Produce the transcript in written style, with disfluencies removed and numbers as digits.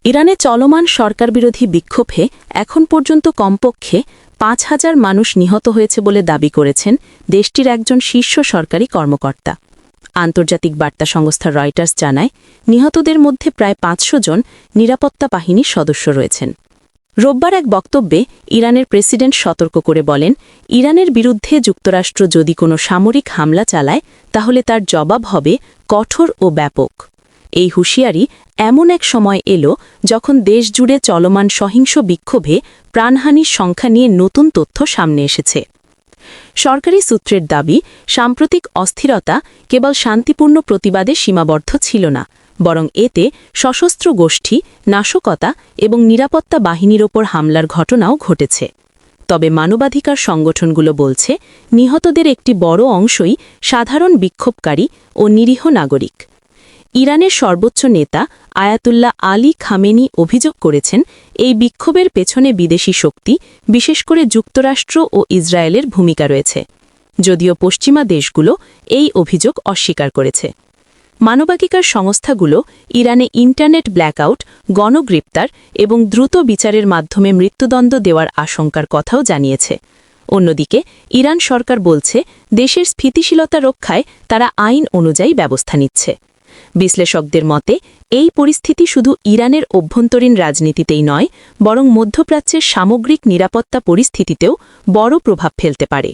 ইরানে চলমান সরকারবিরোধী বিক্ষোভে এখন পর্যন্ত কমপক্ষে ৫,০০০ মানুষ নিহত হয়েছে বলে দাবি করেছেন দেশটির একজন শীর্ষ সরকারি কর্মকর্তা। আন্তর্জাতিক বার্তা সংস্থা রয়টার্স জানায়, নিহতদের মধ্যে প্রায় ৫০০ জন নিরাপত্তা বাহিনীর সদস্য রয়েছেন। রোববার এক বক্তব্যে ইরানের প্রেসিডেন্ট সতর্ক করে বলেন, ইরানের বিরুদ্ধে যুক্তরাষ্ট্র যদি কোনো সামরিক হামলা চালায় তাহলে তার জবাব হবে কঠোর ও ব্যাপক। এই হুঁশিয়ারি এমন এক সময় এলো যখন দেশজুড়ে চলমান সহিংস বিক্ষোভে প্রাণহানির সংখ্যা নিয়ে নতুন তথ্য সামনে এসেছে। সরকারি সূত্রের দাবি, সাম্প্রতিক অস্থিরতা কেবল শান্তিপূর্ণ প্রতিবাদে সীমাবদ্ধ ছিল না, বরং এতে সশস্ত্র গোষ্ঠী, নাশকতা এবং নিরাপত্তা বাহিনীর ওপর হামলার ঘটনাও ঘটেছে। তবে মানবাধিকার সংগঠনগুলো বলছে, নিহতদের একটি বড় অংশই সাধারণ বিক্ষোভকারী ও নিরীহ নাগরিক। ইরানের সর্বোচ্চ নেতা আয়াতুল্লাহ আলী খামেনি অভিযোগ করেছেন, এই বিক্ষোভের পেছনে বিদেশি শক্তি, বিশেষ করে যুক্তরাষ্ট্র ও ইসরায়েলের ভূমিকা রয়েছে, যদিও পশ্চিমা দেশগুলো এই অভিযোগ অস্বীকার করেছে। মানবাধিকার সংস্থাগুলো ইরানে ইন্টারনেট ব্ল্যাকআউট, গণগ্রেপ্তার এবং দ্রুত বিচারের মাধ্যমে মৃত্যুদণ্ড দেওয়ার আশঙ্কার কথাও জানিয়েছে। অন্যদিকে ইরান সরকার বলছে, দেশের স্থিতিশীলতা রক্ষায় তারা আইন অনুযায়ী ব্যবস্থা নিচ্ছে। বিশ্লেষকদের মতে, এই পরিস্থিতি শুধু ইরানের অভ্যন্তরীণ রাজনীতিতেই নয়, বরং মধ্যপ্রাচ্যের সামগ্রিক নিরাপত্তা পরিস্থিতিতেও বড় প্রভাব ফেলতে পারে।